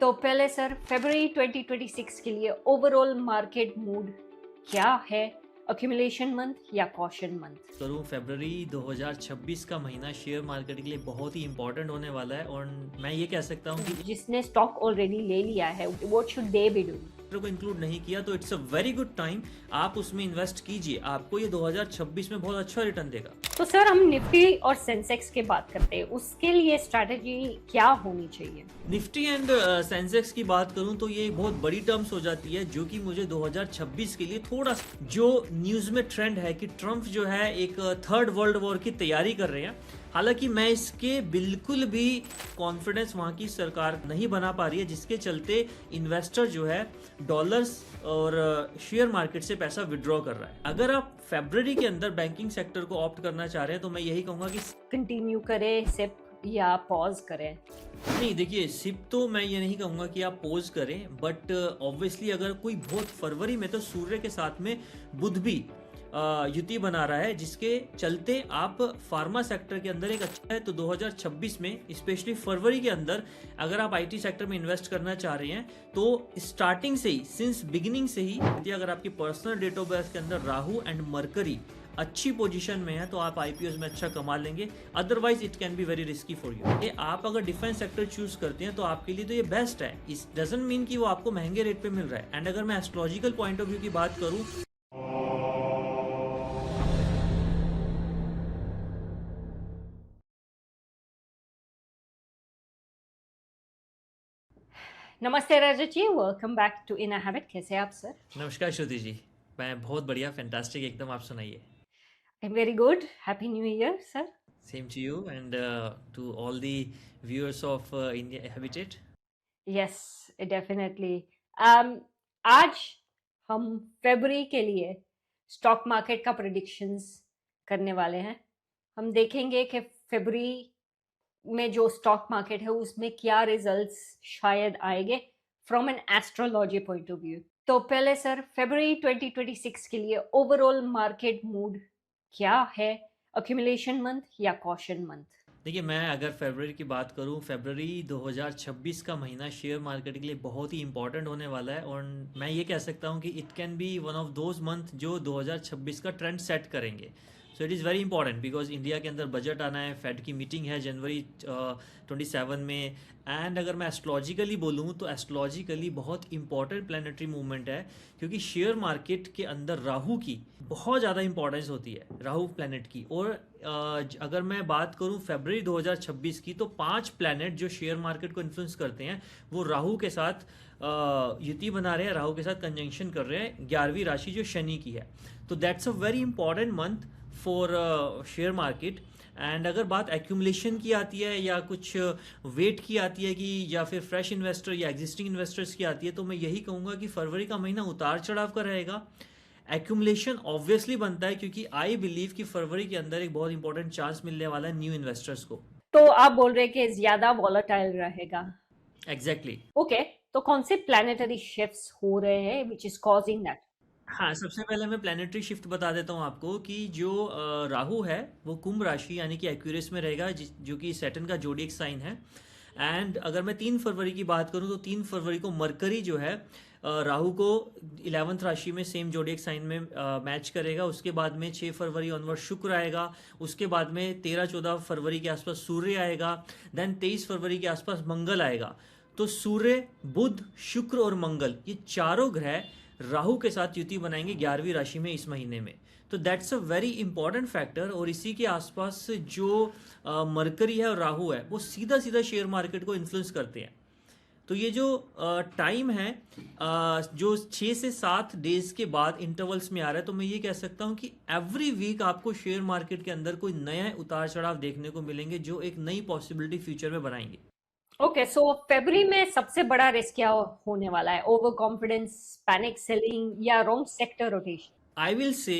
तो पहले सर फरवरी 2026 के लिए ओवरऑल मार्केट मूड क्या है? अक्यूमुलेशन मंथ या कॉशन मंथ? करूँ फरवरी 2026 का महीना शेयर मार्केट के लिए बहुत ही इंपॉर्टेंट होने वाला है और मैं ये कह सकता हूँ कि जिसने स्टॉक ऑलरेडी ले लिया है, what should they be doing? को इंक्लूड नहीं किया तो it's a very good time, आप उसमें इन्वेस्ट कीजिए, आपको ये 2026 में बहुत अच्छा रिटर्न देगा। तो सर हम निफ्टी और सेंसेक्स की बात करते हैं, उसके लिए स्ट्रैटेजी क्या होनी चाहिए? निफ्टी एंड सेंसेक्स की बात करूं तो ये बहुत बड़ी टर्म्स हो जाती है, जो कि मुझे 2026 के लिए थोड़ा जो न्यूज में ट्रेंड है कि ट्रम्प जो है एक थर्ड वर्ल्ड वॉर की तैयारी कर रहे हैं। हालांकि मैं इसके बिल्कुल भी कॉन्फिडेंस वहाँ की सरकार नहीं बना पा रही है, जिसके चलते इन्वेस्टर जो है डॉलर्स और शेयर मार्केट से पैसा विड्रॉ कर रहा है। अगर आप फरवरी के अंदर बैंकिंग सेक्टर को ऑप्ट करना चाह रहे हैं तो मैं यही कहूँगा कि कंटिन्यू करें सिप या पॉज करें? नहीं, देखिए सिप तो मैं ये नहीं कहूँगा कि आप पॉज करें, बट ऑब्वियसली अगर कोई बहुत फरवरी में तो सूर्य के साथ में बुध भी युति बना रहा है, जिसके चलते आप फार्मा सेक्टर के अंदर एक अच्छा है। तो 2026 में स्पेशली फरवरी के अंदर अगर आप आईटी सेक्टर में इन्वेस्ट करना चाह रहे हैं तो स्टार्टिंग से ही, सिंस बिगिनिंग से ही, अगर आपकी पर्सनल डेट ऑफ बर्थ के अंदर राहु एंड मरकरी अच्छी पोजीशन में है तो आप आईपीओस में अच्छा कमा लेंगे। Otherwise it can be very risky for you. आप अगर डिफेंस सेक्टर चूज करते हैं तो आपके लिए तो ये बेस्ट है। इस डजंट मीन कि वो आपको महंगे रेट पे मिल रहा है। एंड अगर मैं एस्ट्रोलॉजिकल पॉइंट ऑफ व्यू की बात करूं, नमस्ते Rajat ji, welcome back to in habit. कैसे हैं आप सर? नमस्कार श्रुति जी, मैं बहुत बढ़िया, फैंटास्टिक एकदम। आप सुनाइए। I am very good. Happy new year sir. Same to you and to all the viewers of India Habitat. Yes, definitely. आज हम फरवरी के लिए स्टॉक मार्केट का प्रेडिक्शंस करने वाले हैं। हम देखेंगे कि फरवरी में जो स्टॉक मार्केट है उसमें क्या रिजल्ट्स शायद आएंगे from an astrology point of view. तो पहले सर फरवरी 2026 के लिए ओवरऑल मार्केट मूड क्या है? अक्यूमुलेशन मंथ या कॉशन मंथ? देखिए, मैं अगर फरवरी की बात करूं, फरवरी 2026 का महीना शेयर मार्केट के लिए बहुत ही इंपॉर्टेंट होने वाला है और मैं ये कह सकता हूं कि it can be one of those month जो 2026 का ट्रेंड सेट करेंगे। So it is very important because India के अंदर बजट आना है, फेड की मीटिंग है जनवरी 27 में। एंड अगर मैं एस्ट्रोलॉजिकली बोलूँ तो एस्ट्रोलॉजिकली बहुत इंपॉर्टेंट प्लानिटरी मूवमेंट है, क्योंकि शेयर मार्केट के अंदर राहु की बहुत ज़्यादा इंपॉर्टेंस होती है, राहु प्लैनेट की। और अगर मैं बात करूं फरवरी 2026 की तो 5 प्लैनेट जो शेयर मार्केट को इन्फ्लुएंस करते हैं वो राहु के साथ युति बना रहे हैं, राहु के साथ कंजंक्शन कर रहे हैं 11वीं राशि जो शनि की है। तो that's a very important month for share market. And अगर बात एक्यूमुलेशन की आती है या कुछ वेट की आती है कि या फिर फ्रेश इन्वेस्टर या एग्जिस्टिंग इन्वेस्टर्स की आती है, तो मैं यही कहूँगा कि फरवरी का महीना उतार चढ़ाव का रहेगा। एक्यूमुलेशन ऑब्वियसली बनता है क्योंकि आई बिलीव कि फरवरी के अंदर एक बहुत इंपॉर्टेंट चांस मिलने वाला है न्यू इन्वेस्टर्स को। तो आप बोल रहे हैं कि ज्यादा वॉलेटाइल रहेगा? एग्जैक्टली ओके, तो कौन से प्लैनेटरी शिफ्ट्स हो रहे हैं विच इज कॉजिंग दैट? हाँ, सबसे पहले मैं प्लानिटरी शिफ्ट बता देता हूँ आपको कि जो राहु है वो कुंभ राशि यानी कि एक्वेरियस में रहेगा, जो कि सैटर्न का जोडिएक साइन है। एंड अगर मैं 3 फरवरी की बात करूँ तो 3 फरवरी को मरकरी जो है राहु को 11th राशि में सेम जोडिएक साइन में मैच करेगा। उसके बाद में 6 फरवरी ऑनवर्ड शुक्र आएगा। उसके बाद में 13-14 फरवरी के आसपास सूर्य आएगा। देन 23 फरवरी के आसपास मंगल आएगा। तो सूर्य, बुध, शुक्र और मंगल, ये चारों ग्रह राहु के साथ युति बनाएंगे 11वीं राशि में इस महीने में। तो that's a very important factor. और इसी के आसपास जो मरकरी है और राहु है वो सीधा सीधा शेयर मार्केट को इन्फ्लुएंस करते हैं। तो ये जो टाइम है जो 6 से 7 डेज के बाद इंटरवल्स में आ रहा है, तो मैं ये कह सकता हूँ कि एवरी वीक आपको शेयर मार्केट के अंदर कोई नया उतार चढ़ाव देखने को मिलेंगे जो एक नई पॉसिबिलिटी फ्यूचर में बनाएंगे। ओके, सो फरवरी में सबसे बड़ा रिस्क क्या होने वाला है? ओवर कॉन्फिडेंस, पैनिक सेलिंग या wrong sector rotation? I will say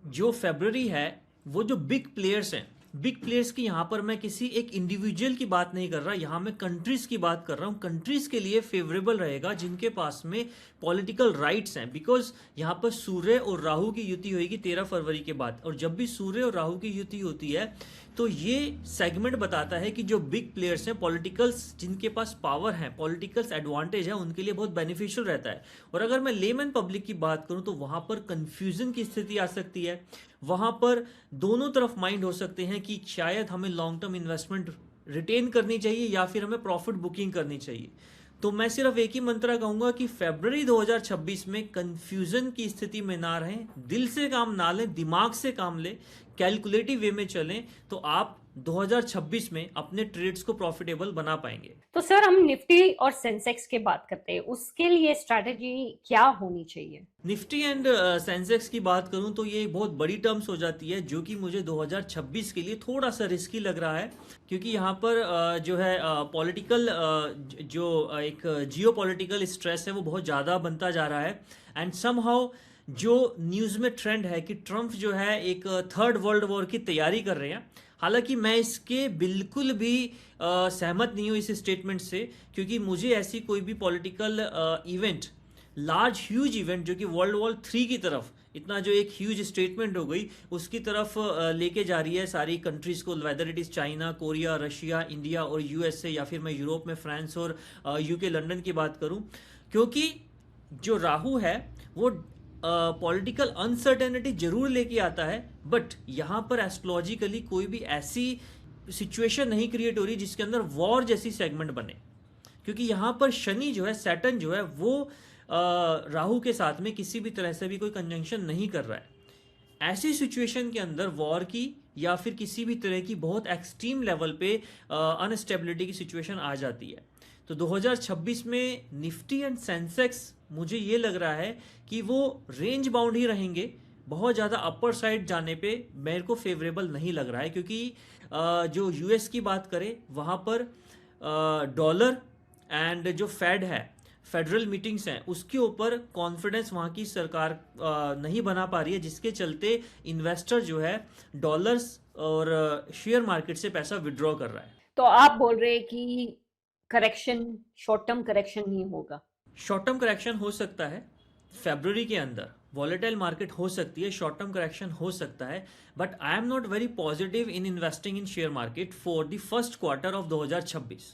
जो फरवरी है वो जो बिग प्लेयर्स हैं, बिग प्लेयर्स की यहाँ पर मैं किसी एक इंडिविजुअल की बात नहीं कर रहा, यहाँ मैं कंट्रीज की बात कर रहा हूँ। कंट्रीज के लिए फेवरेबल रहेगा जिनके पास में पॉलिटिकल राइट्स हैं, बिकॉज यहाँ पर सूर्य और राहु की युति होगी 13 फरवरी के बाद। और जब भी सूर्य और राहु की युति होती है तो ये सेगमेंट बताता है कि जो बिग प्लेयर्स हैं, पॉलिटिकल्स जिनके पास पावर है, पॉलिटिकल्स एडवांटेज है, उनके लिए बहुत बेनिफिशियल रहता है। और अगर मैं लेमन पब्लिक की बात करूं तो वहां पर कंफ्यूजन की स्थिति आ सकती है, वहां पर दोनों तरफ माइंड हो सकते हैं कि शायद हमें लॉन्ग टर्म इन्वेस्टमेंट रिटेन करनी चाहिए या फिर हमें प्रॉफिट बुकिंग करनी चाहिए। तो मैं सिर्फ एक ही मंत्रा कहूंगा कि फरवरी 2026 में कंफ्यूजन की स्थिति में ना रहें, दिल से काम ना लें, दिमाग से काम लें, कैलकुलेटिव वे में चलें, तो आप 2026 में अपने ट्रेड्स को प्रॉफिटेबल बना पाएंगे। तो सर हम निफ्टी और सेंसेक्स की बात करते हैं, उसके लिए स्ट्रैटेजी क्या होनी चाहिए? निफ्टी एंड सेंसेक्स की बात करूं तो ये बहुत बड़ी टर्म्स हो जाती है, जो कि मुझे 2026 के लिए थोड़ा सा रिस्की लग रहा है, क्योंकि यहाँ पर जो है पॉलिटिकल जो एक जियो पॉलिटिकल स्ट्रेस है वो बहुत ज़्यादा बनता जा रहा है। एंड समहाउ जो न्यूज़ में ट्रेंड है कि ट्रम्प जो है एक थर्ड वर्ल्ड वॉर की तैयारी कर रहे हैं। हालांकि मैं इसके बिल्कुल भी सहमत नहीं हूँ इस स्टेटमेंट से, क्योंकि मुझे ऐसी कोई भी political event, large huge event जो कि वर्ल्ड वॉर 3 की तरफ इतना जो एक ह्यूज स्टेटमेंट हो गई उसकी तरफ लेके जा रही है सारी कंट्रीज को, whether it is China, Korea, Russia, India और यूएसए, या फिर मैं यूरोप में फ्रांस और यूके लंदन की बात करूं। क्योंकि जो राहु है वो पॉलिटिकल अनसर्टेनिटी जरूर लेके आता है, बट यहाँ पर एस्ट्रोलॉजिकली कोई भी ऐसी सिचुएशन नहीं क्रिएट हो रही जिसके अंदर वॉर जैसी सेगमेंट बने, क्योंकि यहाँ पर शनि जो है, सैटर्न जो है वो राहु के साथ में किसी भी तरह से भी कोई कंजंक्शन नहीं कर रहा है। ऐसी सिचुएशन के अंदर वॉर की या फिर किसी भी तरह की बहुत एक्सट्रीम लेवल पे अनस्टेबिलिटी की सिचुएशन आ जाती है। तो 2026 में निफ्टी एंड सेंसेक्स मुझे ये लग रहा है कि वो रेंज बाउंड ही रहेंगे, बहुत ज़्यादा अपर साइड जाने पे मेरे को फेवरेबल नहीं लग रहा है, क्योंकि जो यूएस की बात करें वहाँ पर डॉलर एंड जो फेड है, फेडरल मीटिंग्स हैं, उसके ऊपर कॉन्फिडेंस वहाँ की सरकार नहीं बना पा रही है, जिसके चलते इन्वेस्टर जो है डॉलर्स और शेयर मार्केट से पैसा विड्रॉ कर रहा है। तो आप बोल रहे हैं कि करेक्शन शॉर्ट टर्म करेक्शन ही होगा? शॉर्ट टर्म करेक्शन हो सकता है, फरवरी के अंदर वॉलेटाइल मार्केट हो सकती है, शॉर्ट टर्म करेक्शन हो सकता है, but I am not very positive in investing in share market for the first quarter of 2026।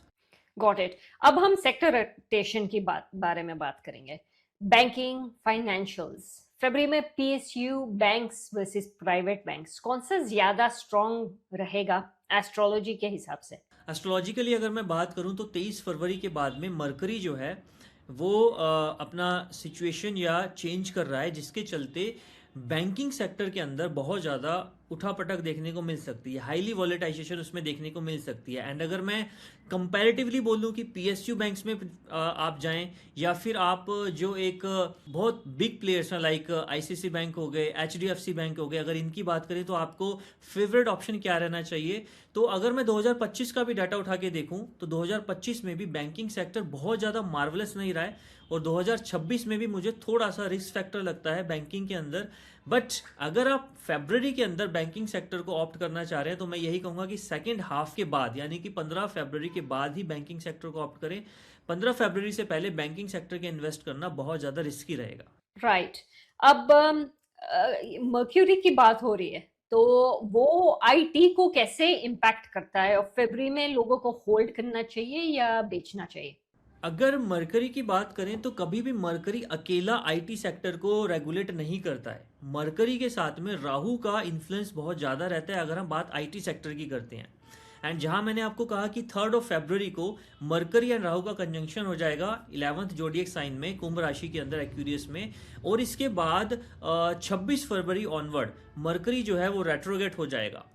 Got it. अब हम सेक्टर रोटेशन की बारे में बात करेंगे। बैंकिंग, फाइनेंशियल्स, फरवरी में PSU banks versus private banks, कौन सा ज्यादा स्ट्रॉन्ग रहेगा एस्ट्रोलॉजी के हिसाब से? एस्ट्रोलॉजिकली अगर मैं बात करूं तो 23 फरवरी के बाद में मरकरी जो है वो अपना सिचुएशन या चेंज कर रहा है, जिसके चलते बैंकिंग सेक्टर के अंदर बहुत ज़्यादा उठापटक देखने को मिल सकती है, हाईली वॉलेटाइजेशन उसमें देखने को मिल सकती है। एंड अगर मैं कंपैरेटिवली बोलूं कि पीएसयू बैंक्स में आप जाएं या फिर आप जो एक बहुत बिग प्लेयर्स हैं लाइक आईसीसी बैंक हो गए, एचडीएफसी बैंक हो गए, अगर इनकी बात करें तो आपको फेवरेट ऑप्शन क्या रहना चाहिए? तो अगर मैं 2025 का भी डाटा उठा के देखूं तो 2025 में भी बैंकिंग सेक्टर बहुत ज़्यादा मार्वलस नहीं रहा है, और 2026 में भी मुझे थोड़ा सा रिस्क फैक्टर लगता है बैंकिंग के अंदर। बट अगर आप फरवरी के अंदर बैंकिंग सेक्टर को ऑप्ट करना चाह रहे हैं तो मैं यही कहूंगा कि सेकेंड हाफ के बाद, यानी कि 15 फरवरी के बाद ही बैंकिंग सेक्टर को ऑप्ट करें। 15 फरवरी से पहले बैंकिंग सेक्टर के इन्वेस्ट करना बहुत ज़्यादा रिस्की रहेगा। राइट। अब मर्क्यूरी की बात हो रही है, तो वो आईटी को कैसे इम्पैक्ट करता है, और फरवरी में लोगों को होल्ड करना चाहिए या बेचना चाहिए? अगर मरकरी की बात करें तो कभी भी मरकरी अकेला आईटी सेक्टर को रेगुलेट नहीं करता है, मरकरी के साथ में राहु का इन्फ्लुएंस बहुत ज़्यादा रहता है अगर हम बात आईटी सेक्टर की करते हैं। एंड जहां मैंने आपको कहा कि 3 फरवरी को मरकरी एंड राहु का कंजंक्शन हो जाएगा 11th जोडिएक साइन में, कुंभ राशि के अंदर, एक्वेरियस में, और इसके बाद 26 फरवरी ऑनवर्ड मरकरी जो है वो रेट्रोगेट हो जाएगा।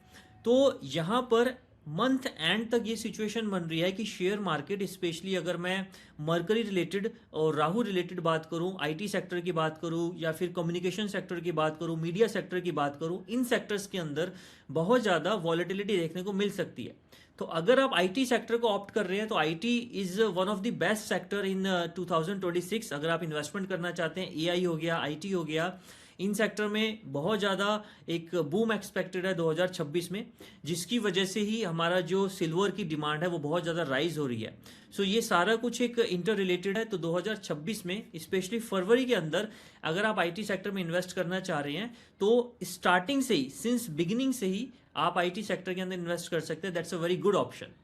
तो यहाँ पर मंथ एंड तक ये सिचुएशन बन रही है कि शेयर मार्केट, स्पेशली अगर मैं मरकरी रिलेटेड और राहु रिलेटेड बात करूं, आईटी सेक्टर की बात करूं या फिर कम्युनिकेशन सेक्टर की बात करूं, मीडिया सेक्टर की बात करूं, इन सेक्टर्स के अंदर बहुत ज़्यादा वॉलेटिलिटी देखने को मिल सकती है। तो अगर आप आईटी सेक्टर को ऑप्ट कर रहे हैं तो IT is one of the best sector in 2026। अगर आप इन्वेस्टमेंट करना चाहते हैं, एआई हो गया, आईटी हो गया, इन सेक्टर में बहुत ज़्यादा एक बूम एक्सपेक्टेड है 2026 में, जिसकी वजह से ही हमारा जो सिल्वर की डिमांड है वो बहुत ज़्यादा राइज हो रही है। सो ये सारा कुछ एक इंटर रिलेटेड है। तो 2026 में स्पेशली फरवरी के अंदर अगर आप आईटी सेक्टर में इन्वेस्ट करना चाह रहे हैं तो स्टार्टिंग से ही, सिंस बिगिनिंग से ही आप आईटी सेक्टर के अंदर इन्वेस्ट कर सकते हैं। That's a very good option.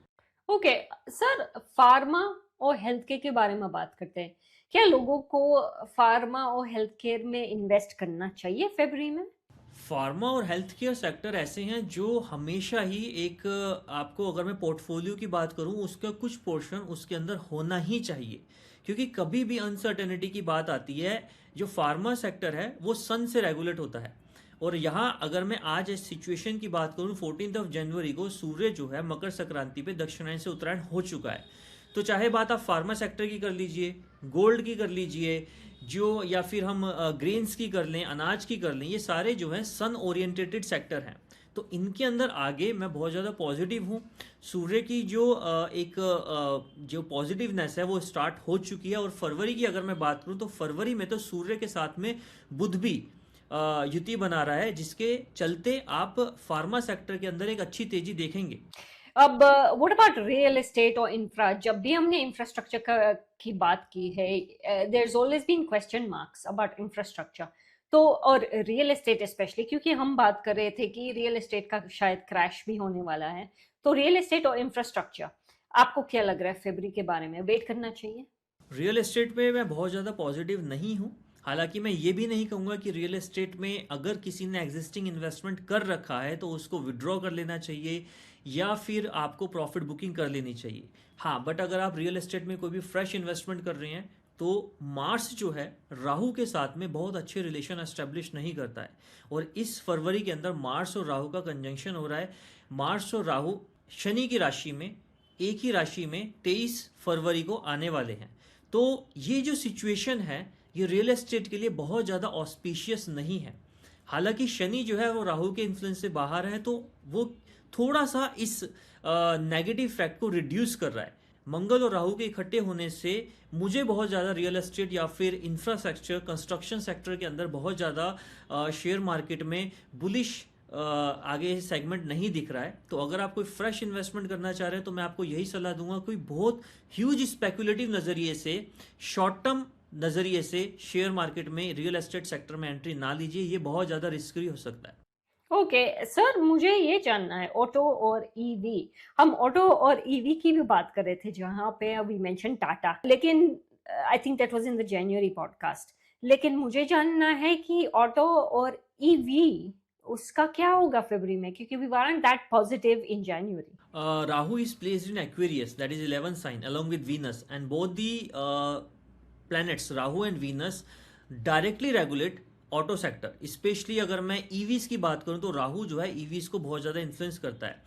Okay sir, pharma और हेल्थ केयर के बारे में बात करते हैं। क्या लोगों को फार्मा और हेल्थ केयर में इन्वेस्ट करना चाहिए फरवरी में? फार्मा और हेल्थ केयर सेक्टर ऐसे हैं जो हमेशा ही एक, आपको अगर मैं पोर्टफोलियो की बात करूं, उसका कुछ पोर्शन उसके अंदर होना ही चाहिए, क्योंकि कभी भी अनसर्टेनिटी की बात आती है। जो फार्मा सेक्टर है वो सन से रेगुलेट होता है, और यहाँ अगर मैं आज इस सिचुएशन की बात करूं, 14 जनवरी को सूर्य जो है मकर संक्रांति पे दक्षिणायन से उत्तरायण हो चुका है। तो चाहे बात आप फार्मा सेक्टर की कर लीजिए, गोल्ड की कर लीजिए, जो या फिर हम ग्रेन्स की कर लें, अनाज की कर लें, ये सारे जो हैं सन ओरिएंटेटेड सेक्टर हैं। तो इनके अंदर आगे मैं बहुत ज़्यादा पॉजिटिव हूँ। सूर्य की जो जो पॉजिटिवनेस है वो स्टार्ट हो चुकी है। और फरवरी की अगर मैं बात करूँ तो फरवरी में तो सूर्य के साथ में बुध भी युति बना रहा है, जिसके चलते आप फार्मा सेक्टर के अंदर एक अच्छी तेजी देखेंगे। अब व्हाट अबाउट रियल एस्टेट और इंफ्रा? जब भी हमने इंफ्रास्ट्रक्चर की बात की है, there is always been question marks about infrastructure. तो और रियल एस्टेट स्पेशली, क्योंकि हम बात कर रहे थे कि रियल एस्टेट का शायद क्रैश भी होने वाला है। तो रियल एस्टेट और इंफ्रास्ट्रक्चर, आपको क्या लग रहा है फरवरी के बारे में? वेट करना चाहिए? रियल एस्टेट पे मैं बहुत ज़्यादा पॉजिटिव नहीं हूँ। हालांकि मैं ये भी नहीं कहूँगा कि रियल एस्टेट में अगर किसी ने एग्जिस्टिंग इन्वेस्टमेंट कर रखा है तो उसको विड्रॉ कर लेना चाहिए या फिर आपको प्रॉफिट बुकिंग कर लेनी चाहिए। हाँ, बट अगर आप रियल एस्टेट में कोई भी फ्रेश इन्वेस्टमेंट कर रहे हैं तो मार्स जो है राहु के साथ में बहुत अच्छे रिलेशन एस्टेब्लिश नहीं करता है, और इस फरवरी के अंदर मार्स और राहु का कंजंक्शन हो रहा है। मार्स और राहु शनि की राशि में, एक ही राशि में 23 फरवरी को आने वाले हैं। तो ये जो सिचुएशन है ये रियल एस्टेट के लिए बहुत ज़्यादा ऑस्पिशियस नहीं है। हालांकि शनि जो है वो राहु के इन्फ्लुएंस से बाहर है, तो वो थोड़ा सा इस नेगेटिव फैक्ट को रिड्यूस कर रहा है। मंगल और राहु के इकट्ठे होने से मुझे बहुत ज़्यादा रियल एस्टेट या फिर इंफ्रास्ट्रक्चर कंस्ट्रक्शन सेक्टर के अंदर बहुत ज़्यादा शेयर मार्केट में बुलिश आगे सेगमेंट नहीं दिख रहा है। तो अगर आप कोई फ्रेश इन्वेस्टमेंट करना चाह रहे हैं तो मैं आपको यही सलाह दूंगा, कोई बहुत ह्यूज स्पेकुलेटिव नज़रिए से, शॉर्ट टर्म नज़रिए से शेयर मार्केट में रियल एस्टेट सेक्टर में एंट्री ना लीजिए, ये बहुत ज़्यादा रिस्की हो सकता है। ओके सर, मुझे ये जानना है ऑटो और ईवी। हम ऑटो और ईवी की भी बात कर रहे थे, जहाँ पे वी मेंशन टाटा, लेकिन I think that was in the January podcast. लेकिन मुझे जानना है कि ऑटो और ईवी उसका क्या होगा फरवरी में, क्योंकि we weren't that positive in January. Rahu is placed in Aquarius, that is 11th sign, along with Venus, and both the planets Rahu and Venus directly regulate auto sector. Specially अगर मैं EVs की बात करूं तो राहु जो है EVs को बहुत ज़्यादा इन्फ्लुएंस करता है।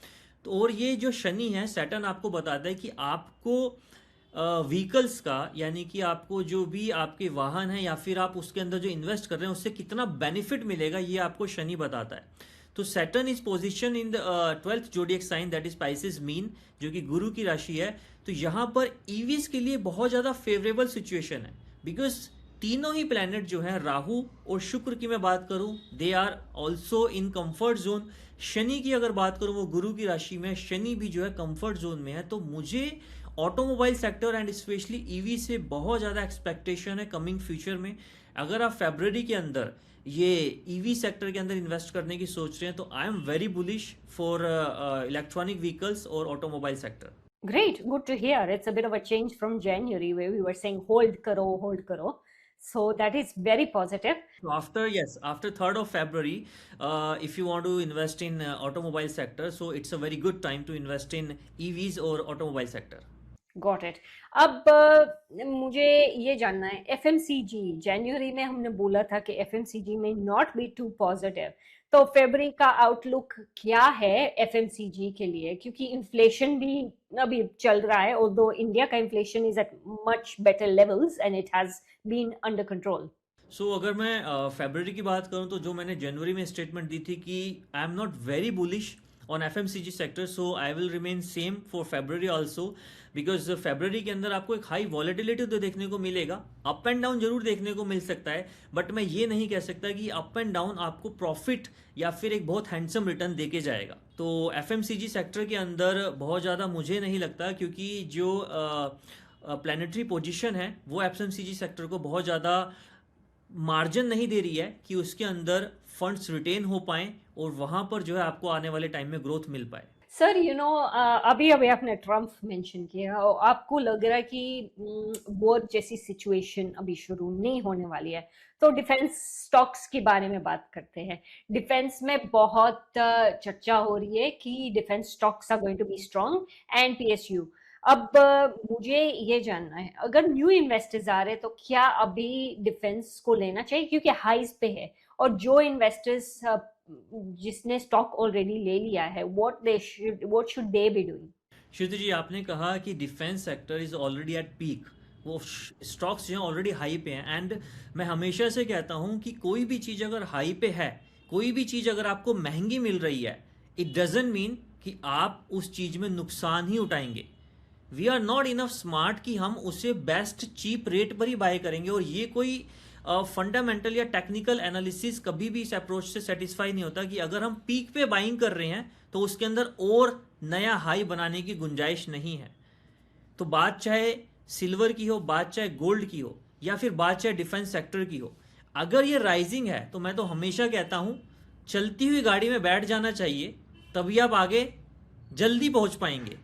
तो और ये जो शनि है, सैटर्न आपको बताता है कि आपको व्हीकल्स का, यानी कि आपको जो भी आपके वाहन है या फिर आप उसके अंदर जो इन्वेस्ट कर रहे हैं उससे कितना बेनिफिट मिलेगा, ये आपको शनि बताता है। तो Saturn is position in the 12th zodiac sign, that is Pisces Meen, जो कि गुरु की राशि है। तो यहाँ पर ईवीज के लिए बहुत ज़्यादा फेवरेबल सिचुएशन है, बिकॉज तीनों ही प्लैनेट जो है, राहु और शुक्र की मैं बात करूं, they are also in comfort zone. Shani की अगर बात करूं, वो गुरु की राशि में, शनि भी जो है कंफर्ट जोन में है। तो मुझे automobile sector and specially EV से बहुत ज़्यादा एक्सपेक्टेशन है कमिंग फ्यूचर में। अगर आप फरवरी के अंदर ये ईवी सेक्टर के अंदर इन्वेस्ट करने की सोच रहे हैं तो I am very bullish for electronic vehicles और automobile sector. Great, good to hear. It's a bit of a change from January where we were saying hold karo. So that is very positive. So after 3rd of February, if you want to invest in automobile sector, so it's a very good time to invest in EVs or automobile sector. Got it. अब मुझे ये जानना है, FMCG जनवरी में हमने बोला था कि FMCG में नॉट बी टू पॉजिटिव। तो फरवरी का आउटलुक क्या है FMCG के लिए, क्योंकि इन्फ्लेशन भी अभी चल रहा है, ऑल्दो इंडिया का inflation is at much better levels and it has been under control. So अगर मैं फरवरी की बात करूं तो जो मैंने जनवरी में स्टेटमेंट दी थी कि आई am not very bullish on FMCG sector, so I will remain same for February also, because February के अंदर आपको एक हाई वॉलेटिलिटी तो देखने को मिलेगा, अप एंड डाउन जरूर देखने को मिल सकता है, बट मैं ये नहीं कह सकता कि अप एंड डाउन आपको प्रॉफिट या फिर एक बहुत हैंडसम रिटर्न देके जाएगा। तो एफएमसीजी सेक्टर के अंदर बहुत ज़्यादा मुझे नहीं लगता, क्योंकि जो प्लानिटरी पोजीशन है वो एफएमसीजी सेक्टर को बहुत ज़्यादा मार्जिन नहीं दे रही है कि उसके अंदर फंड्स रिटेन हो पाएं और वहां पर जो है आपको आने वाले टाइम में ग्रोथ मिल पाए। सर अभी अभी आपने ट्रम्प मेंशन किया और आपको लग रहा है कि वॉर जैसी सिचुएशन अभी शुरू नहीं होने वाली है, तो डिफेंस स्टॉक्स के बारे में बात करते हैं। डिफेंस में बहुत चर्चा हो रही है कि defence stocks are going to be strong and PSU. अब मुझे ये जानना है, अगर न्यू इन्वेस्टर्स आ रहे हैं तो क्या अभी डिफेंस को लेना चाहिए क्योंकि हाइज पे है, और जो इन्वेस्टर्स जिसने स्टॉक ऑलरेडी ले लिया है, what should they be doing? Shruti ji, आपने कहा कि defence sector is already at peak, वो स्टॉक्स जो हैं ऑलरेडी हाई पे हैं, एंड मैं हमेशा से कहता हूं कि कोई भी चीज़ अगर हाई पे है, कोई भी चीज़ अगर आपको महंगी मिल रही है, इट डजेंट मीन कि आप उस चीज़ में नुकसान ही उठाएंगे। We are not enough smart कि हम उसे बेस्ट चीप रेट पर ही बाय करेंगे, और ये कोई फंडामेंटल या टेक्निकल एनालिसिस कभी भी इस अप्रोच से सेटिस्फाई नहीं होता कि अगर हम पीक पे बाइंग कर रहे हैं तो उसके अंदर और नया हाई बनाने की गुंजाइश नहीं है। तो बात चाहे सिल्वर की हो, बात चाहे गोल्ड की हो, या फिर बात चाहे डिफेंस सेक्टर की हो, अगर ये राइजिंग है तो मैं तो हमेशा कहता हूं चलती हुई गाड़ी में बैठ जाना चाहिए, तभी आप आगे जल्दी पहुंच पाएंगे।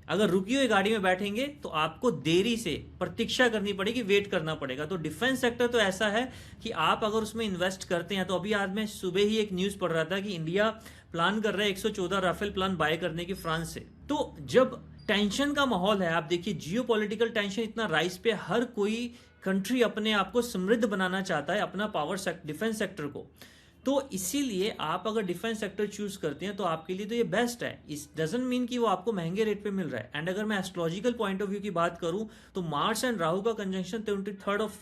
अगर रुकी हुई गाड़ी में बैठेंगे तो आपको देरी से प्रतीक्षा करनी पड़ेगी, वेट करना पड़ेगा। तो डिफेंस सेक्टर तो ऐसा है कि आप अगर उसमें इन्वेस्ट करते हैं, तो अभी आज मैं सुबह ही एक न्यूज़ पढ़ रहा था कि इंडिया प्लान कर रहा है 114 राफेल प्लान बाय करने की फ्रांस से। तो जब टेंशन का माहौल है, आप देखिए जियो पॉलिटिकल टेंशन इतना राइज पे, हर कोई कंट्री अपने आप को समृद्ध बनाना चाहता है, अपना पावर डिफेंस सेक्टर को। तो इसीलिए आप अगर डिफेंस सेक्टर चूज करते हैं तो आपके लिए तो ये बेस्ट है। इस डजंट मीन कि वो आपको महंगे रेट पे मिल रहा है। एंड अगर मैं एस्ट्रोलॉजिकल पॉइंट ऑफ व्यू की बात करूं तो मार्स एंड राहु का कंजंक्शन 23 ऑफ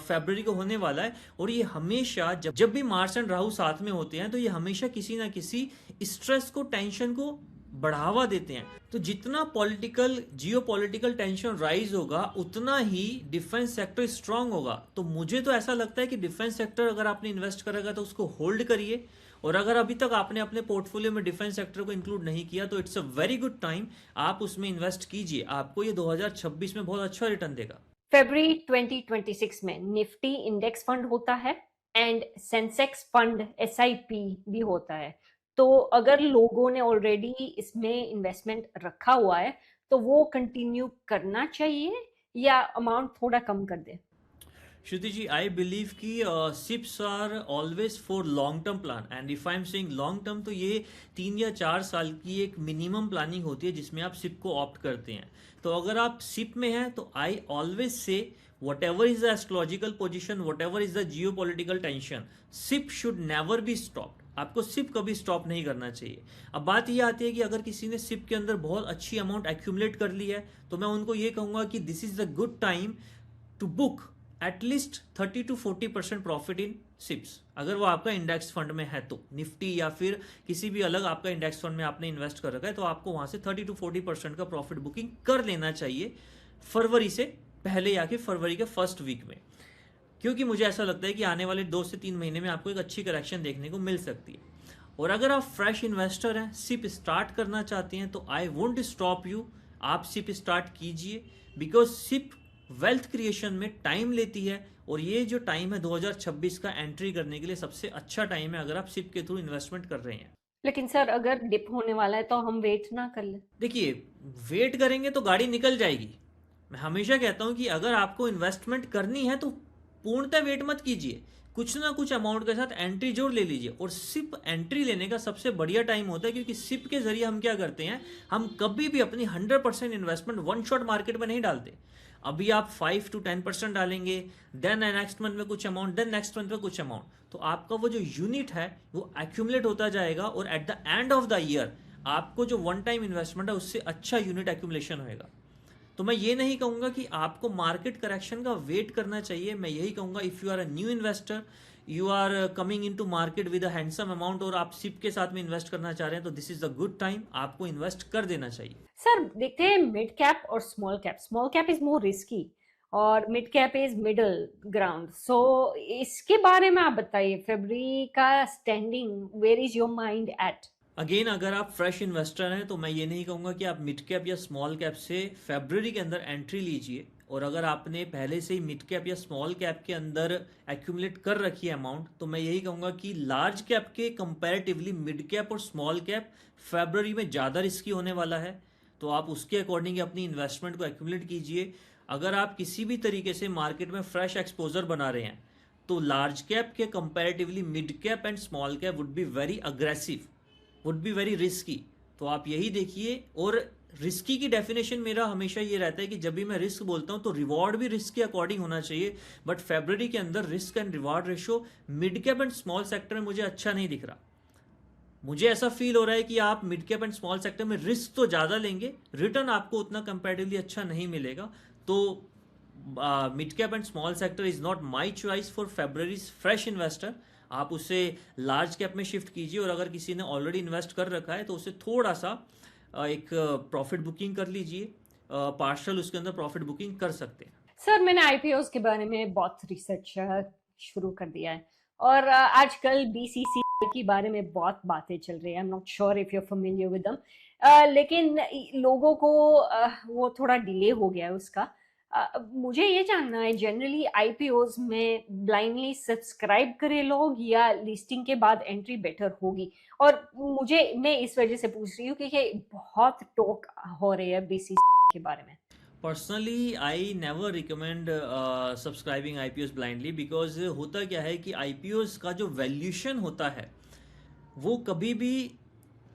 फरवरी को होने वाला है, और ये हमेशा जब भी मार्स एंड राहु साथ में होते हैं तो ये हमेशा किसी ना किसी स्ट्रेस को, टेंशन को बढ़ावा देते हैं। तो जितना पॉलिटिकल, जियो पॉलिटिकल टेंशन राइज होगा, उतना ही डिफेंस सेक्टर स्ट्रांग होगा। तो मुझे तो ऐसा लगता है कि डिफेंस सेक्टर अगर आपने इन्वेस्ट करेगा तो उसको होल्ड करिए, और अगर अभी तक आपने अपने पोर्टफोलियो में डिफेंस सेक्टर को इंक्लूड नहीं किया तो it's a very good time, आप उसमें इन्वेस्ट कीजिए, आपको ये 2026 में बहुत अच्छा रिटर्न देगा। फरवरी 2026 में निफ्टी इंडेक्स फंड होता है एंड सेंसेक्स फंड एसआईपी भी होता है। तो अगर लोगों ने ऑलरेडी इसमें इन्वेस्टमेंट रखा हुआ है तो वो कंटिन्यू करना चाहिए या अमाउंट थोड़ा कम कर दे? श्रुति जी, आई बिलीव कि SIPs are always for long term plan, and if I am saying long term तो ये 3 या 4 साल की एक मिनिमम प्लानिंग होती है जिसमें आप सिप को ऑप्ट करते हैं। तो अगर आप सिप में हैं तो आई ऑलवेज से whatever is the astrological position, whatever is the geopolitical tension, SIP should never be stopped. आपको सिप कभी स्टॉप नहीं करना चाहिए। अब बात ये आती है कि अगर किसी ने सिप के अंदर बहुत अच्छी अमाउंट एक्यूमुलेट कर ली है तो मैं उनको ये कहूंगा कि this is the good time to book at least 30 to 40% profit in SIPs. अगर वो आपका इंडेक्स फंड में है तो, निफ्टी या फिर किसी भी अलग आपका इंडेक्स फंड में आपने इन्वेस्ट कर रखा है, तो आपको वहां से 30 to 40% का प्रॉफिट बुकिंग कर लेना चाहिए फरवरी से पहले या फिर फरवरी के फर्स्ट वीक में, क्योंकि मुझे ऐसा लगता है कि आने वाले 2 से 3 महीने में आपको एक अच्छी करेक्शन देखने को मिल सकती है। और अगर आप फ्रेश इन्वेस्टर हैं, सिप स्टार्ट करना चाहते हैं, तो आई वोंट स्टॉप यू, आप सिप स्टार्ट कीजिए, बिकॉज सिप वेल्थ क्रिएशन में टाइम लेती है, और ये जो टाइम है 2026 का एंट्री करने के लिए सबसे अच्छा टाइम है अगर आप सिप के थ्रू इन्वेस्टमेंट कर रहे हैं। लेकिन सर अगर डिप होने वाला है तो हम वेट ना कर ले? देखिए, वेट करेंगे तो गाड़ी निकल जाएगी। मैं हमेशा कहता हूं कि अगर आपको इन्वेस्टमेंट करनी है तो पूर्णतः वेट मत कीजिए, कुछ ना कुछ अमाउंट के साथ एंट्री जोड़ ले लीजिए। और सिप एंट्री लेने का सबसे बढ़िया टाइम होता है, क्योंकि सिप के जरिए हम क्या करते हैं, हम कभी भी अपनी 100% इन्वेस्टमेंट वन शॉट मार्केट में नहीं डालते। अभी आप 5 to 10% डालेंगे, देन नेक्स्ट मंथ में कुछ अमाउंट, देन नेक्स्ट मंथ में कुछ अमाउंट, तो आपका वो जो यूनिट है वो एक्यूमुलेट होता जाएगा, और at the end of the year आपको जो वन टाइम इन्वेस्टमेंट है उससे अच्छा यूनिट एक्यूमुलेशन होएगा। तो मैं ये नहीं कहूंगा कि आपको मार्केट करेक्शन का वेट करना चाहिए, मैं यही कहूंगा if you are a new investor, you are coming into market with a handsome amount और आप सिप के साथ में इन्वेस्ट करना चाह रहे हैं, तो this is the good time, आपको इन्वेस्ट कर देना चाहिए। सर देखते हैं मिड कैप और small cap is more risky और mid cap is middle ground, so इसके बारे में आप बताइए, फरवरी का standing, where is your mind at? Again, अगर आप फ्रेश इन्वेस्टर हैं तो मैं ये नहीं कहूँगा कि आप मिड कैप या स्मॉल कैप से फरवरी के अंदर एंट्री लीजिए, और अगर आपने पहले से ही मिड कैप या स्मॉल कैप के अंदर एक्यूमुलेट कर रखी है अमाउंट, तो मैं यही कहूँगा कि लार्ज कैप के कंपैरेटिवली मिड कैप और स्मॉल कैप फरवरी में ज़्यादा रिस्की होने वाला है, तो आप उसके अकॉर्डिंग अपनी इन्वेस्टमेंट को एक्यूमुलेट कीजिए। अगर आप किसी भी तरीके से मार्केट में फ्रेश एक्सपोजर बना रहे हैं, तो लार्ज कैप के comparatively mid cap and small cap would be very aggressive, would be very risky. तो आप यही देखिए, और रिस्की की डेफिनेशन मेरा हमेशा ये रहता है कि जब भी मैं रिस्क बोलता हूँ तो रिवॉर्ड भी रिस्क के अकॉर्डिंग होना चाहिए, बट फरवरी के अंदर risk and reward ratio mid cap and small sector में मुझे अच्छा नहीं दिख रहा। मुझे ऐसा फील हो रहा है कि आप mid cap and small sector में रिस्क तो ज़्यादा लेंगे, रिटर्न आपको उतना कंपैरेटिवली अच्छा नहीं मिलेगा। तो mid cap and small sector is not my choice for February's fresh investor. आप उसे लार्ज कैप में शिफ्ट कीजिए, और अगर किसी ने ऑलरेडी इन्वेस्ट कर रखा है तो उसे थोड़ा सा एक प्रॉफिट बुकिंग कर लीजिए, पार्शल उसके अंदर प्रॉफिट बुकिंग कर सकते हैं। सर मैंने आईपीओस के बारे में बहुत रिसर्च शुरू कर दिया है, और आजकल बीसीसी के बारे में बहुत बातें चल रही है, I am not sure if you are familiar with them, लेकिन लोगों को वो थोड़ा डिले हो गया है उसका। मुझे ये जानना है, जनरली आईपीओस में ब्लाइंडली सब्सक्राइब करें लोग या लिस्टिंग के बाद एंट्री बेटर होगी? और मैं इस वजह से पूछ रही हूँ कि बहुत टॉक हो रही है बीसीसी के बारे में। Personally I never recommend subscribing IPOs blindly, because होता क्या है कि आईपीओस का जो वैल्यूशन होता है वो कभी भी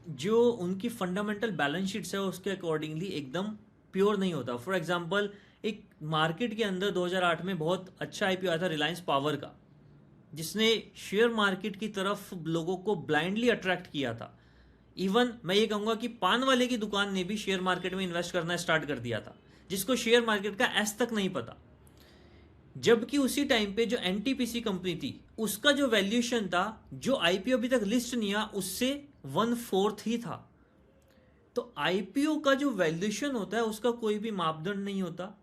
जो उनकी फंडामेंटल बैलेंस शीट्स है उसके अकॉर्डिंगली एकदम प्योर नहीं होता। फॉर एग्जांपल, एक मार्केट के अंदर 2008 में बहुत अच्छा आईपीओ आया था रिलायंस पावर का, जिसने शेयर मार्केट की तरफ लोगों को ब्लाइंडली अट्रैक्ट किया था। इवन मैं ये कहूँगा कि पान वाले की दुकान ने भी शेयर मार्केट में इन्वेस्ट करना स्टार्ट कर दिया था, जिसको शेयर मार्केट का एस तक नहीं पता। जबकि उसी टाइम पे जो एनटीपीसी कंपनी थी उसका जो वैल्यूएशन था, जो आईपीओ अभी तक लिस्ट नहीं हुआ, उससे 1/4 ही था। तो आईपीओ का जो वैल्यूएशन होता है उसका कोई भी मापदंड नहीं होता।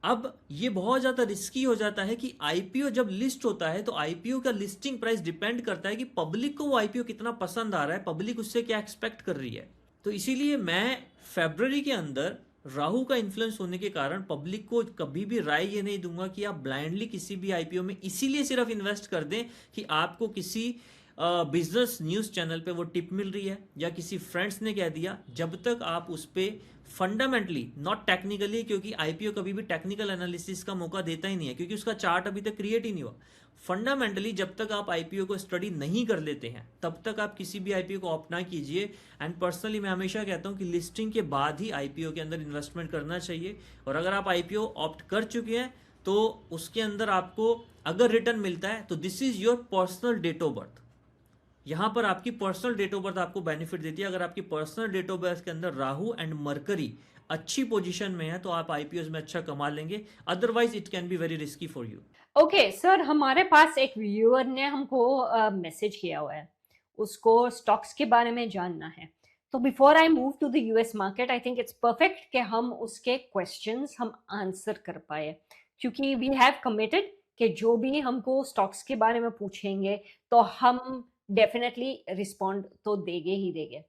अब ये बहुत ज़्यादा रिस्की हो जाता है कि आईपीओ जब लिस्ट होता है तो आईपीओ का लिस्टिंग प्राइस डिपेंड करता है कि पब्लिक को वो आईपीओ कितना पसंद आ रहा है, पब्लिक उससे क्या एक्सपेक्ट कर रही है। तो इसीलिए मैं फरवरी के अंदर राहु का इन्फ्लुएंस होने के कारण पब्लिक को कभी भी राय ये नहीं दूंगा कि आप ब्लाइंडली किसी भी आईपीओ में इसीलिए सिर्फ इन्वेस्ट कर दें कि आपको किसी बिजनेस न्यूज़ चैनल पे वो टिप मिल रही है या किसी फ्रेंड्स ने कह दिया। जब तक आप उस पर फंडामेंटली, नॉट टेक्निकली, क्योंकि आईपीओ कभी भी टेक्निकल एनालिसिस का मौका देता ही नहीं है, क्योंकि उसका चार्ट अभी तक क्रिएट ही नहीं हुआ। फंडामेंटली जब तक आप आईपीओ को स्टडी नहीं कर लेते हैं तब तक आप किसी भी आईपीओ को ऑप्ट ना कीजिए। एंड पर्सनली मैं हमेशा कहता हूं कि लिस्टिंग के बाद ही आईपीओ के अंदर इन्वेस्टमेंट करना चाहिए। और अगर आप आईपीओ ऑप्ट कर चुके हैं तो उसके अंदर आपको अगर रिटर्न मिलता है तो this is your personal date of birth. यहाँ पर आपकी पर्सनल डेट ऑफ बर्थ आपको बेनिफिट देती है। अगर आपकी पर्सनल डेट ऑफ बर्थ के अंदर राहु एंड मरकरी अच्छी पोजीशन में है तो आप आईपीओ में अच्छा कमा लेंगे, otherwise it can be very risky for you. Okay sir, हमारे पास एक व्यूअर ने हमको मैसेज किया हुआ है, उसको स्टॉक्स के बारे में जानना है। तो before I move to the US market, I think it's perfect कि हम उसके क्वेश्चंस हम आंसर कर पाए, क्योंकि वी हैव कमिटेड कि जो भी हमको स्टॉक्स के बारे में पूछेंगे तो हम डेफिनेटली रिस्पॉन्ड तो देंगे ही देंगे।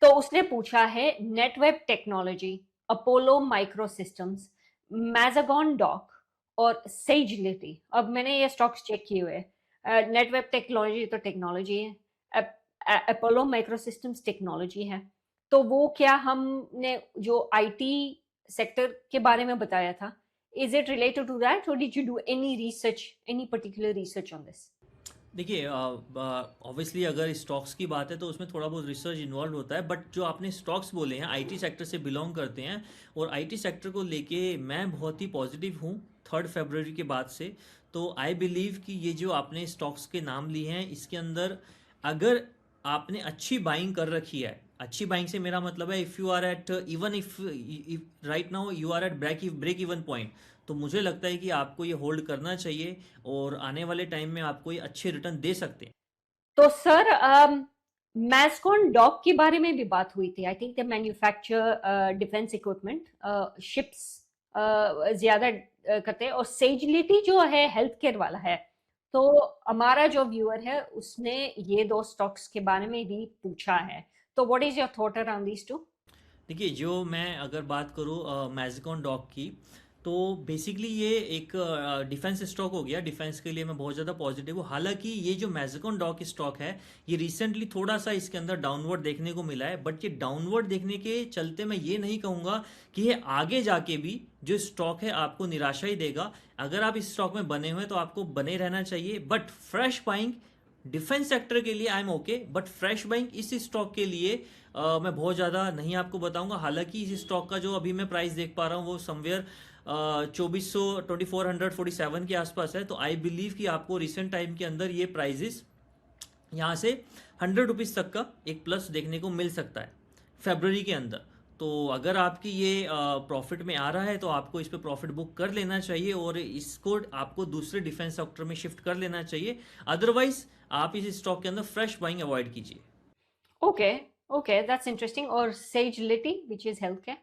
तो उसने पूछा है Netweb technology, Apollo micro systems, Mazagon dock और सेजिलिटी। अब मैंने ये स्टॉक्स चेक किए हुए हैं। नेटवेब टेक्नोलॉजी तो टेक्नोलॉजी है, अपोलो माइक्रो सिस्टम्स टेक्नोलॉजी है, तो वो क्या हमने जो आईटी सेक्टर के बारे में बताया था, is it related to that और did you do any research, any particular research on this? देखिए, ऑब्वियसली अगर स्टॉक्स की बात है तो उसमें थोड़ा बहुत रिसर्च इन्वॉल्व होता है, बट जो आपने स्टॉक्स बोले हैं आईटी सेक्टर से बिलोंग करते हैं, और आईटी सेक्टर को लेके मैं बहुत ही पॉजिटिव हूँ 3 फरवरी के बाद से। तो आई बिलीव कि ये जो आपने स्टॉक्स के नाम लिए हैं इसके अंदर अगर आपने अच्छी बाइंग कर रखी है अच्छी बाइंग से मेरा मतलब है if you are at even if right now you are at break even point, तो मुझे लगता है कि आपको ये होल्ड करना चाहिए और आने वाले टाइम में आपको ये अच्छे रिटर्न दे सकते हैं। तो सर, मैस्कॉन डॉक के बारे में भी बात हुई थी। I think the manufacture defence equipment, ships ज्यादा करते हैं, और सेजलिटी जो है हेल्थ केयर वाला है। तो हमारा जो व्यूअर है उसने ये दो स्टॉक्स के बारे में भी पूछा है। तो what is your thought around these two? देखिए, जो मैं अगर बात करूँ मैजिकॉन डॉक की, तो बेसिकली ये एक डिफेंस स्टॉक हो गया। डिफेंस के लिए मैं बहुत ज़्यादा पॉजिटिव हूँ। हालांकि ये जो मैजिकॉन डॉक स्टॉक है, ये रिसेंटली थोड़ा सा इसके अंदर डाउनवर्ड देखने को मिला है, बट ये डाउनवर्ड देखने के चलते मैं ये नहीं कहूँगा कि ये आगे जाके भी जो स्टॉक है आपको निराशा ही देगा। अगर आप इस स्टॉक में बने हुए हैं तो आपको बने रहना चाहिए, but fresh buying defence sector के लिए I am okay, but fresh buying इस स्टॉक के लिए मैं बहुत ज़्यादा नहीं आपको बताऊंगा। हालांकि इस स्टॉक का जो अभी मैं प्राइस देख पा रहा हूँ वो समवेयर 2400 2447 के आसपास है। तो आई बिलीव कि आपको रिसेंट टाइम के अंदर ये प्राइजेस यहाँ से 100 रुपीज़ तक का एक प्लस देखने को मिल सकता है फेब्रवरी के अंदर। तो अगर आपकी ये प्रॉफिट में आ रहा है तो आपको इस पे प्रॉफिट बुक कर लेना चाहिए और इसको आपको दूसरे डिफेंस सेक्टर में शिफ्ट कर लेना चाहिए। अदरवाइज आप इस स्टॉक के अंदर फ्रेश बाइंग अवॉइड कीजिए। Okay, okay, that's interesting. और Sagility which is health care?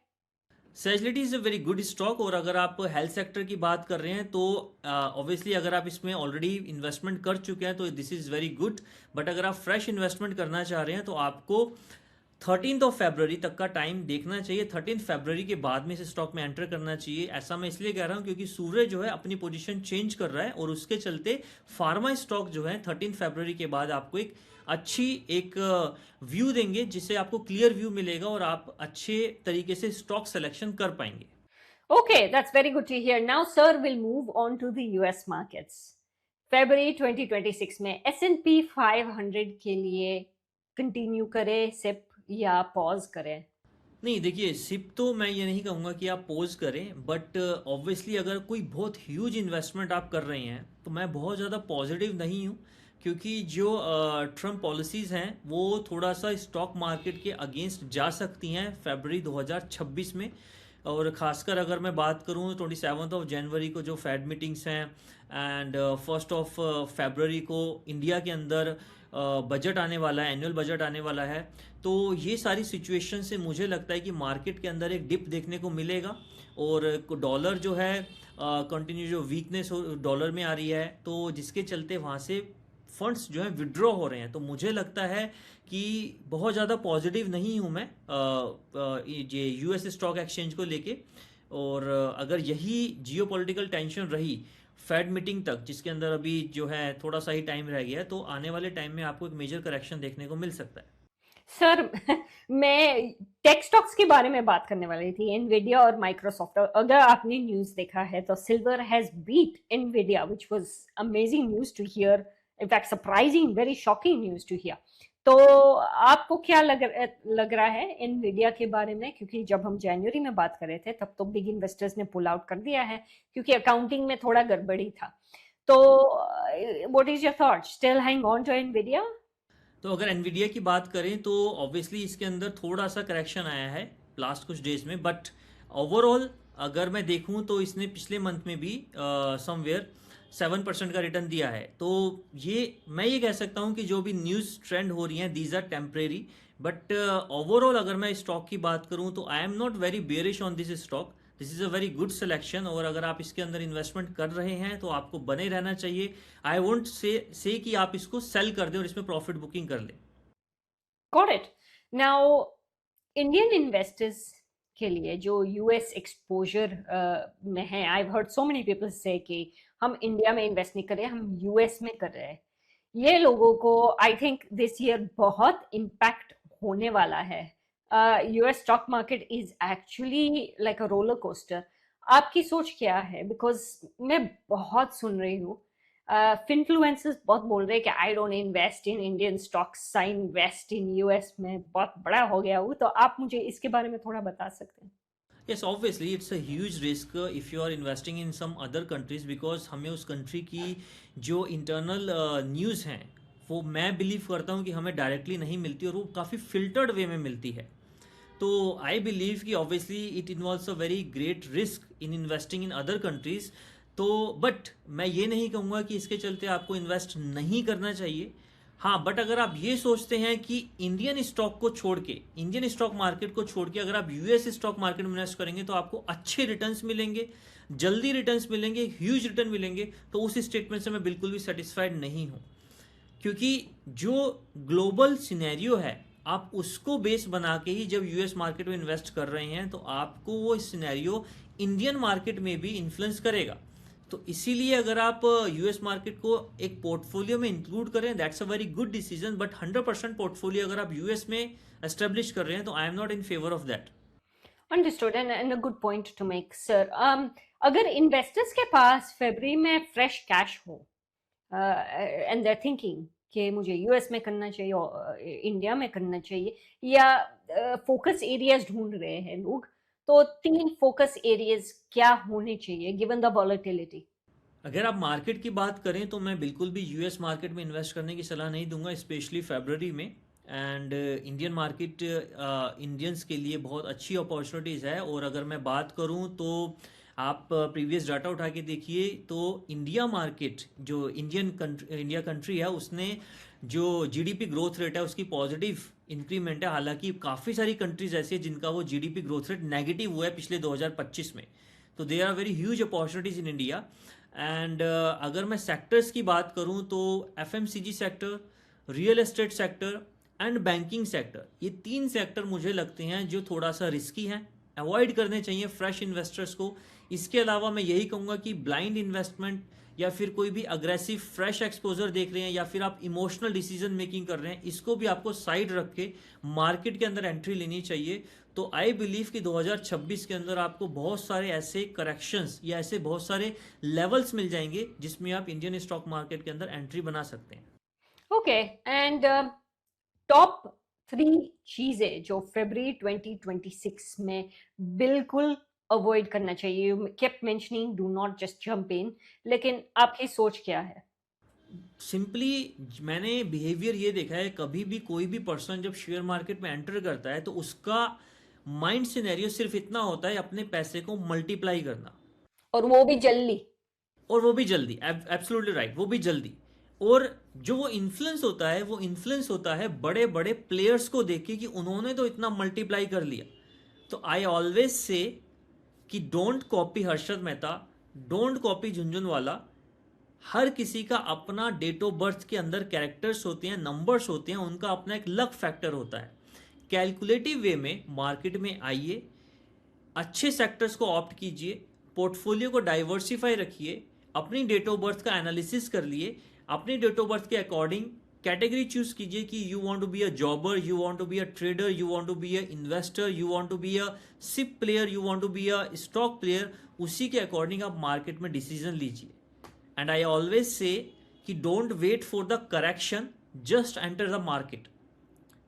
Sagility is a very good stock, और अगर आप हेल्थ सेक्टर की बात कर रहे हैं तो ऑब्वियसली अगर आप इसमें ऑलरेडी इन्वेस्टमेंट कर चुके हैं तो this is very good. But अगर आप फ्रेश इन्वेस्टमेंट करना चाह रहे हैं तो आपको 13 फरवरी तक का टाइम देखना चाहिए। 13 फरवरी के बाद में इस स्टॉक में एंटर करना चाहिए। ऐसा मैं इसलिए कह रहा हूं क्योंकि सूर्य जो है अपनी पोजीशन चेंज कर रहा है, और उसके चलते फार्मा स्टॉक जो है 13 फरवरी के बाद आपको एक अच्छी एक व्यू देंगे, जिससे आपको क्लियर व्यू मिलेगा और आप अच्छे तरीके से स्टॉक सिलेक्शन कर पाएंगे। Okay, that's very good to hear. Now, sir, we'll move on to the US markets. February 2026 में S&P 500 के लिए कंटिन्यू करें सिप या पॉज करें? नहीं, देखिए, सिप तो मैं ये नहीं कहूँगा कि आप पोज करें, बट ऑब्वियसली अगर कोई बहुत ह्यूज इन्वेस्टमेंट आप कर रहे हैं तो मैं बहुत ज़्यादा पॉजिटिव नहीं हूँ, क्योंकि जो ट्रम्प पॉलिसीज़ हैं वो थोड़ा सा स्टॉक मार्केट के अगेंस्ट जा सकती हैं फरवरी 2026 में। और ख़ासकर अगर मैं बात करूँ 27 जनवरी को जो फेड मीटिंग्स हैं, एंड 1 फरवरी को इंडिया के अंदर बजट आने वाला है, एनुअल बजट आने वाला है। तो ये सारी सिचुएशन से मुझे लगता है कि मार्केट के अंदर एक डिप देखने को मिलेगा, और डॉलर जो है कंटिन्यू जो वीकनेस डॉलर में आ रही है, तो जिसके चलते वहाँ से फंड्स जो है विड्रॉ हो रहे हैं। तो मुझे लगता है कि बहुत ज़्यादा पॉजिटिव नहीं हूँ मैं ये यूएस स्टॉक एक्सचेंज को लेके। और अगर यही जियोपॉलिटिकल टेंशन रही फेड मीटिंग तक, जिसके अंदर अभी जो है थोड़ा सा ही टाइम रह गया है, तो आने वाले टाइम में आपको एक मेजर करेक्शन देखने को मिल सकता है। सर, मैं टेक स्टॉक्स के बारे में बात करने वाली थी, एनवीडिया और माइक्रोसॉफ्ट। अगर आपने न्यूज़ देखा है तो silver has beat Nvidia, which was amazing news to hear, in fact surprising, very shocking news to hear. तो आपको क्या लग रहा है एनवीडिया के बारे में? क्योंकि जब हम जनवरी में बात कर रहे थे तब तो बिग इन्वेस्टर्स ने पुल आउट कर दिया है क्योंकि अकाउंटिंग में थोड़ा गड़बड़ी था। तो what is your thought? Still hang on to Nvidia? तो अगर एनवीडिया की बात करें तो ऑब्वियसली इसके अंदर थोड़ा सा करेक्शन आया है लास्ट कुछ डेज में, बट ओवरऑल अगर मैं देखूं तो इसने पिछले मंथ में भी समवेयर 7% का रिटर्न दिया है। तो ये मैं ये कह सकता हूं कि जो भी न्यूज़ ट्रेंड हो रही हैं these are temporary, but overall अगर मैं स्टॉक की बात करूं तो I am not very bearish on this stock. This is a very good selection, और अगर आप इसके अंदर इन्वेस्टमेंट कर रहे हैं तो आपको बने रहना चाहिए। आई वोंट से कि आप इसको सेल कर दें और इसमें प्रॉफिट बुकिंग कर लें। Got it. Now, Indian investors के लिए जो यूएस एक्सपोजर में है, I heard so many people से कि हम इंडिया में इन्वेस्ट नहीं कर रहे, हम यूएस में कर रहे हैं। ये लोगों को आई थिंक दिस ईयर बहुत इम्पैक्ट होने वाला है। US stock market is actually like a roller coaster. आपकी सोच क्या है? बिकॉज मैं बहुत सुन रही हूँ, फिन्फ्लुएंसर्स बहुत बोल रहे हैं कि I don't invest in Indian stocks, I invest in US में, बहुत बड़ा हो गया हूँ। तो आप मुझे इसके बारे में थोड़ा बता सकते हैं? Yes, obviously it's a huge risk if you are investing in some other countries, because हमें उस कंट्री की जो इंटरनल न्यूज़ हैं वो मैं बिलीव करता हूँ कि हमें डायरेक्टली नहीं मिलती और वो काफ़ी फिल्टर्ड वे में मिलती है। तो आई बिलीव कि obviously it involves a very great risk in investing in other countries. तो बट मैं ये नहीं कहूँगा कि इसके चलते आपको इन्वेस्ट नहीं करना चाहिए। हाँ, बट अगर आप ये सोचते हैं कि इंडियन स्टॉक को छोड़ के, इंडियन स्टॉक मार्केट को छोड़ के अगर आप यूएस स्टॉक मार्केट में इन्वेस्ट करेंगे तो आपको अच्छे रिटर्न्स मिलेंगे, जल्दी रिटर्न्स मिलेंगे, ह्यूज रिटर्न मिलेंगे, तो उस स्टेटमेंट से मैं बिल्कुल भी सेटिस्फाइड नहीं हूँ। क्योंकि जो ग्लोबल सिनेरियो है, आप उसको बेस बना के ही जब यूएस मार्केट में इन्वेस्ट कर रहे हैं तो आपको वो सिनेरियो इंडियन मार्केट में भी इन्फ्लुएंस करेगा। तो इसीलिए अगर आप यूएस मार्केट को एक पोर्टफोलियो में इंक्लूड करें, that's a very good decision. But 100% portfolio अगर आप यूएस में एस्टेब्लिश कर रहे हैं तो I am not in favour of that. Understood and a good point two make sir. अगर इन्वेस्टर्स के पास फरवरी में फ्रेश कैश हो एंड देयर थिंकिंग कि मुझे यूएस में करना चाहिए और इंडिया में करना चाहिए, या फोकस एरियाज ढूंढ रहे हैं लोग, तो 3 फोकस एरियाज क्या होने चाहिए गिवन द वॉलेटिलिटी? अगर आप मार्केट की बात करें तो मैं बिल्कुल भी यूएस मार्केट में इन्वेस्ट करने की सलाह नहीं दूंगा, स्पेशली फरवरी में। एंड इंडियन मार्केट इंडियंस के लिए बहुत अच्छी अपॉर्चुनिटीज़ है। और अगर मैं बात करूं तो आप प्रीवियस डाटा उठा के देखिए तो इंडिया मार्केट, जो इंडिया कंट्री है, उसने जो जीडीपी ग्रोथ रेट है उसकी पॉजिटिव इंक्रीमेंट है। हालांकि काफ़ी सारी कंट्रीज ऐसी है जिनका वो जीडीपी ग्रोथ रेट नेगेटिव हुआ है पिछले 2025 में। तो they are very huge opportunities in India. And अगर मैं सेक्टर्स की बात करूं तो FMCG sector, real estate sector and banking sector, ये 3 सेक्टर मुझे लगते हैं जो थोड़ा सा रिस्की हैं, अवॉइड करने चाहिए फ्रेश इन्वेस्टर्स को। इसके अलावा मैं यही कहूँगा कि ब्लाइंड इन्वेस्टमेंट या फिर कोई भी अग्रेसिव फ्रेश एक्सपोजर देख रहे हैं या फिर आप इमोशनल डिसीजन मेकिंग कर रहे हैं, इसको भी आपको साइड रख के मार्केट के अंदर एंट्री लेनी चाहिए। तो आई बिलीव कि 2026 के अंदर आपको बहुत सारे ऐसे करेक्शंस या ऐसे बहुत सारे लेवल्स मिल जाएंगे जिसमें आप इंडियन स्टॉक मार्केट के अंदर एंट्री बना सकते हैं। ओके, एंड टॉप 3 चीजें जो फरवरी 2026 में बिल्कुल अवॉइड करना चाहिए। You kept mentioning do not just jump in, लेकिन आपकी सोच क्या है? सिंपली मैंने बिहेवियर ये देखा है, कभी भी कोई भी पर्सन जब शेयर मार्केट में एंटर करता है तो उसका माइंड सिनेरियो सिर्फ इतना होता है अपने पैसे को मल्टीप्लाई करना, और वो भी जल्दी। और वो भी जल्दी। एब्सोल्युटली राइट, वो भी जल्दी। और जो वो इन्फ्लुएंस होता है, वो इन्फ्लुएंस होता है बड़े बड़े प्लेयर्स को देख के कि उन्होंने तो इतना मल्टीप्लाई कर लिया। तो आई ऑलवेज से कि don't copy Harshad Mehta, don't copy Jhunjhunwala. हर किसी का अपना डेट ऑफ बर्थ के अंदर कैरेक्टर्स होते हैं, नंबर्स होते हैं, उनका अपना एक लक फैक्टर होता है। कैलकुलेटिव वे में मार्केट में आइए, अच्छे सेक्टर्स को ऑप्ट कीजिए, पोर्टफोलियो को डाइवर्सिफाई रखिए, अपनी डेट ऑफ बर्थ का एनालिसिस कर लिए, अपनी डेट ऑफ बर्थ के अकॉर्डिंग कैटेगरी चूज कीजिए कि you want to be a jobber, you want to be a trader, you want to be a investor, you want to be a SIP player, you want to be a stock player. उसी के according आप market में decision लीजिए। And I always say कि don't wait for the correction, just enter the market.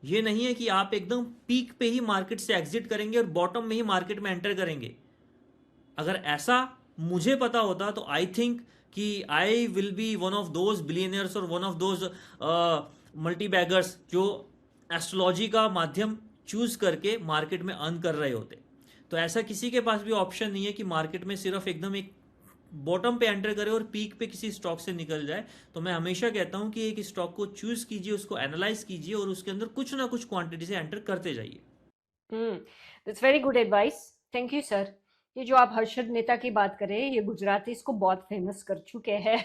ये नहीं है कि आप एकदम पीक पे ही मार्केट से एग्जिट करेंगे और बॉटम में ही मार्केट में एंटर करेंगे। अगर ऐसा मुझे पता होता तो आई थिंक कि I will be one of those billionaires और one of those multi baggers जो एस्ट्रोलॉजी का माध्यम चूज करके मार्केट में अर्न कर रहे होते। तो ऐसा किसी के पास भी ऑप्शन नहीं है कि मार्केट में सिर्फ एकदम एक बॉटम पे एंटर करे और पीक पे किसी स्टॉक से निकल जाए। तो मैं हमेशा कहता हूं कि एक स्टॉक को चूज कीजिए, उसको एनालाइज कीजिए और उसके अंदर कुछ ना कुछ क्वांटिटी से एंटर करते जाइए। That's very good advice, thank you sir. ये जो आप हर्षद मेहता की बात कर रहे हैं, ये गुजराती इसको बहुत फेमस कर चुके हैं।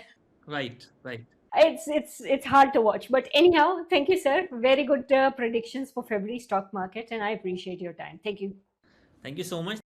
Right right. It's hard to watch, but anyhow, thank you, sir. Very good predictions for February stock market, and I appreciate your time. Thank you. Thank you so much.